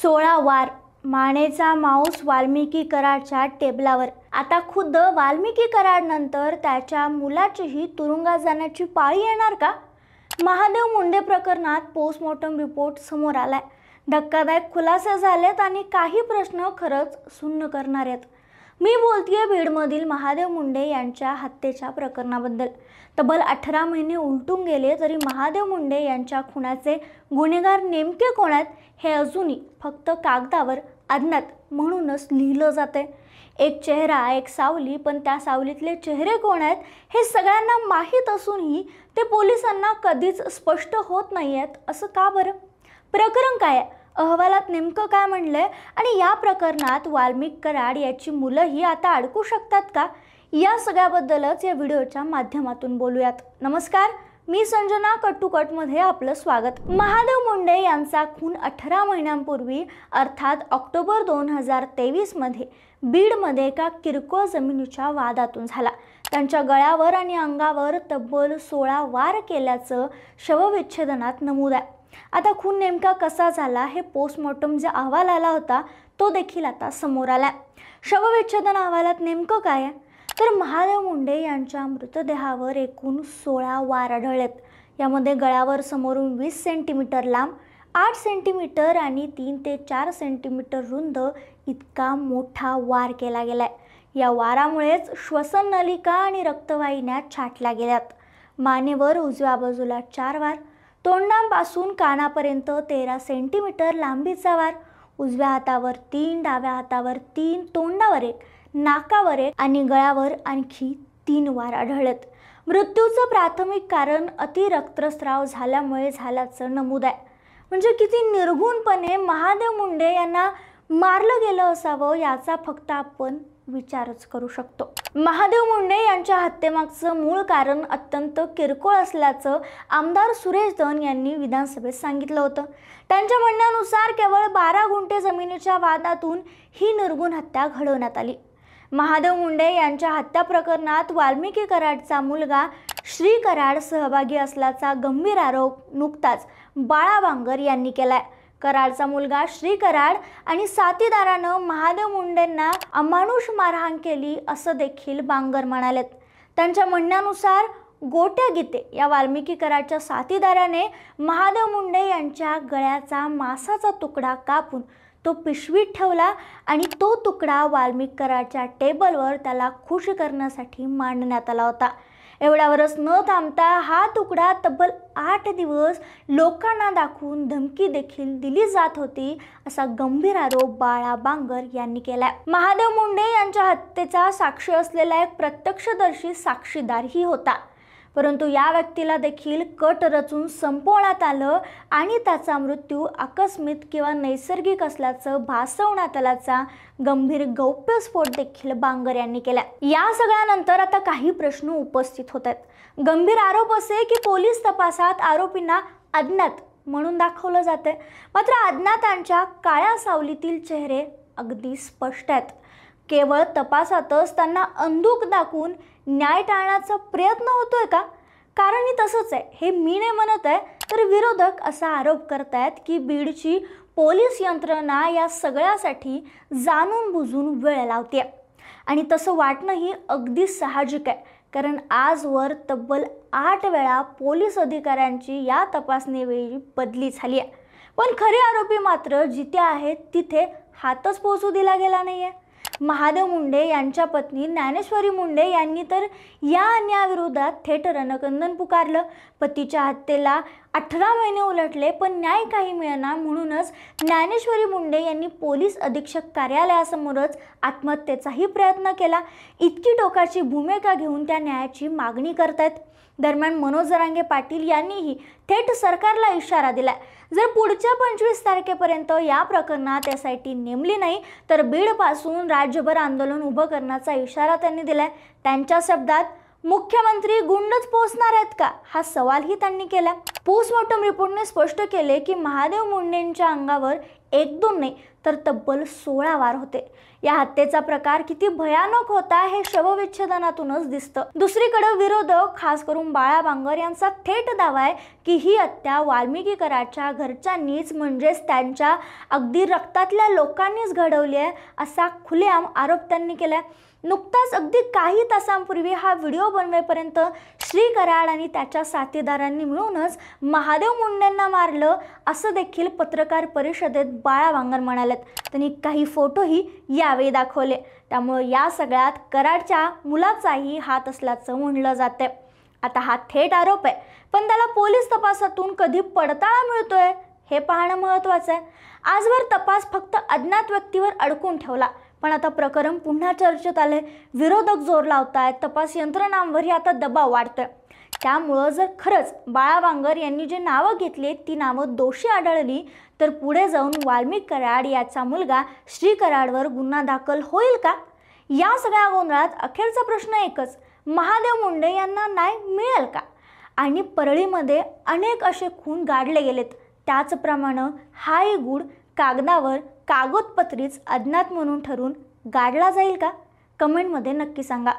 16 वार मानेचा माऊस वाल्मिकी कराडच्या टेबलावर। आता खुद्द वाल्मिकी कराड नंतर त्याच्या मुलाचीही तुरुंगात जाण्याची पाळी येणार का? महादेव मुंडे प्रकरणात पोस्टमॉर्टम रिपोर्ट समोर आलाय। धक्कादायक खुलासे झालेत आणि काही प्रश्न खरंच सुन्न करणार आहेत। मी बोलतेय बीडमधील महादेव मुंडे यांच्या हत्येच्या प्रकरणाबद्दल। तब्बल 18 महिने उलटून गेले तरी महादेव मुंडे यांच्या खुनाचे गुन्हेगार नेमके कोण आहेत हे अजूनही फक्त कागदावर अज्ञात म्हणूनच लिहिलं जाते। एक चेहरा, एक सावली, पण त्या सावलीतले चेहरे कोण आहेत हे सगळ्यांना माहीत असूनही ते पोलिसांना कधीच स्पष्ट होत नाहीयेत। असं का बरं? प्रकरण काय आहे? अहवालात नेमकं काय म्हणलंय? आणि या प्रकरणात वाल्मिकी कराड याची मुलंही आता अडकू शकतात का? या सगळ्याबद्दलच या व्हिडिओच्या माध्यमातून बोलूयात। नमस्कार, मी संजना कट्टूकटमध्ये आपलं स्वागत। महादेव मुंडे यांचा खून 18 महिन्यांपूर्वी अर्थात ऑक्टोबर 2023 मध्ये बीडमध्ये एका किरकोळ जमिनीच्या वादातून झाला। त्यांच्या गळ्यावर आणि अंगावर तब्बल 16 वार केल्याचं शवविच्छेदनात नमूद आहे। आता खून नेमका कसा झाला हे पोस्टमॉर्टम जो अहवाल आला होता तो देखील आता समोर आला। शवविच्छेदन अहवालात नेमकं काय आहे तर महादेव मुंडे यांच्या मृतदेहावर एकूण 16 वार आढळलेत। यामध्ये गळ्यावर समोरून 20 सेंटीमीटर लांब, 8 सेंटीमीटर आणि 3 ते 4 सेंटीमीटर रुंद इतका मोठा वार केला गेलाय। या वारामुळेच श्वसन नलिका आणि रक्तवाहिन्या छाटल्या गेल्यात। मानेवर उजव्या बाजूला 4 वार, तोंडापासून कानापर्यंत 13 सेंटीमीटर लांबीचा वार, उजव्या हातावर 3, डाव्या हातावर 3, तोंडावर 1, नाकावर 1 आणि गळ्यावर आणखी 3 वार आढळलेत। मृत्यूचं प्राथमिक कारण अति रक्तस्राव झाल्यामुळे झाल्याचं नमूद आहे। म्हणजे किती निर्घुणपणे महादेव मुंडे यांना मारलं गेलं असावं याचा फक्त आपण विचारच करू शकतो। महादेव मुंडे यांच्या हत्येमागचं मूळ कारण अत्यंत किरकोळ असल्याचं आमदार सुरेश धन यांनी विधानसभेत सांगितलं होतं। त्यांच्या म्हणण्यानुसार केवळ 12 गुंठे जमिनीच्या वादातून ही निर्घुण हत्या घडवण्यात आली। महादेव मुंडे यांच्या हत्या प्रकरणात वाल्मिकी कराडचा मुलगा श्री कराड सहभागी असल्याचा गंभीर आरोप नुकताच बाळा बांगर यांनी केलाय। कराडचा मुलगा श्री कराड आणि साथीदारानं महादेव मुंडेंना अमानुष मारहाण केली असं देखील बांगर म्हणालेत। त्यांच्या म्हणण्यानुसार गोट्या गीते या वाल्मिकी कराडच्या साथीदाराने महादेव मुंडे यांच्या गळ्याचा मांसाचा तुकडा कापून तो पिशवीत ठेवला आणि तो तुकडा वाल्मिकी कराडच्या टेबलवर त्याला खुश करण्यासाठी मांडण्यात आला होता। एवढ्यावरच न थांबता हा तुकडा तब्बल 8 दिवस लोकांना दाखवून धमकी देखील दिली जात होती असा गंभीर आरोप बाळा बांगर यांनी केलाय। महादेव मुंडे यांच्या हत्येचा साक्षी असलेला एक प्रत्यक्षदर्शी साक्षीदारही होता, परंतु या व्यक्तीला देखील कट रचून संपवण्यात आलं आणि त्याचा मृत्यू आकस्मिक किंवा नैसर्गिक असल्याचं भासवण्यात आल्याचा गंभीर गौप्यस्फोट देखील बांगर यांनी केला। या सगळ्यानंतर आता काही प्रश्न उपस्थित होत आहेत। गंभीर आरोप असे की पोलीस तपासात आरोपींना अज्ञात म्हणून दाखवलं जाते, मात्र अज्ञातांच्या काळ्या सावलीतील चेहरे अगदी स्पष्ट आहेत। केवळ तपासातच त्यांना अंधुक दाखवून न्याय टाळण्याचा प्रयत्न होतोय का? कारण तसंच आहे, हे मी नाही म्हणत आहे, तर विरोधक असा आरोप करतायत की बीडची पोलीस यंत्रणा या सगळ्यासाठी जाणून बुजून वेळ लावते आणि तसं वाटणंही अगदी साहजिक आहे, कारण आजवर तब्बल 8 वेळा पोलीस अधिकाऱ्यांची या तपासणीवेळी बदली झाली आहे, पण खरे आरोपी मात्र जिथे आहेत तिथे हातच पोहोचू दिला गेला नाहीये। महादेव मुंडे यांच्या पत्नी ज्ञानेश्वरी मुंडे यांनी तर या अन्यायाविरोधात थेट रणकंदन पुकारलं। पतीच्या हत्येला 18 महिने उलटले पण न्याय काही मिळेना, म्हणूनच ज्ञानेश्वरी मुंडे यांनी पोलीस अधीक्षक कार्यालयासमोरच आत्महत्येचाही प्रयत्न केला। इतकी टोकाची भूमिका घेऊन त्या न्यायाची मागणी करतायत। दरम्यान मनोज जरांगे पाटील यांनीही थेट सरकारला इशारा दिलाय, जर पुढच्या 25 तारखेपर्यंत या प्रकरणात SIT नेमली नाही तर बीडपासून राज्यभर आंदोलन उभं करण्याचा इशारा त्यांनी दिलाय। त्यांच्या शब्दात मुख्यमंत्री गुंडच पोहोचणार आहेत का हा सवालही त्यांनी केला। पोस्टमॉर्टम रिपोर्टने स्पष्ट केले की महादेव मुंडेंच्या अंगावर एक दोन नाही तर तब्बल 16 वार होते। या हत्येचा प्रकार किती भयानक होता हे शवविच्छेदनातूनच दिसतं। दुसरीकडे विरोधक खास करून बाळा बांगर यांचा थेट दावा आहे की ही हत्या वाल्मिकी कराडच्या घरच्यांनीच म्हणजेच त्यांच्या अगदी रक्तातल्या लोकांनीच घडवली आहे असा खुलेआम आरोप त्यांनी केलाय। नुकताच अगदी काही तासांपूर्वी हा व्हिडिओ बनवेपर्यंत श्री कराड आणि त्याच्या साथीदारांनी मिळूनच महादेव मुंडेंना मारलं असं देखील पत्रकार परिषदेत बाळा बांगर म्हणालेत। त्यांनी काही फोटोही यावेळी दाखवले। त्यामुळे या सगळ्यात कराडच्या मुलाचाही हात असल्याचं म्हणलं जाते। आता हा थेट आरोप आहे, पण त्याला पोलीस तपासातून कधी पडताळा मिळतोय हे पाहणं महत्त्वाचं आहे। आजवर तपास फक्त अज्ञात व्यक्तीवर अडकून ठेवला, पण आता प्रकरण पुन्हा चर्चेत आले। विरोधक जोर लावतायत, तपास यंत्रणांवरही आता दबाव वाढतोय। त्यामुळे जर खरंच बाळा बांगर यांनी जे नावं घेतली ती नावं दोषी आढळली तर पुढे जाऊन वाल्मिकी कराड याचा मुलगा श्री कराडवर गुन्हा दाखल होईल का? या सगळ्या गोंधळात अखेरचा प्रश्न एकच, महादेव मुंडे यांना न्याय मिळेल का? आणि परळीमध्ये अनेक असे खून गाडले गेलेत, त्याचप्रमाणे हाही गूढ कागदावर कागदपत्रीच अज्ञात म्हणून ठरून गाडला जाईल का? कमेंटमध्ये नक्की सांगा।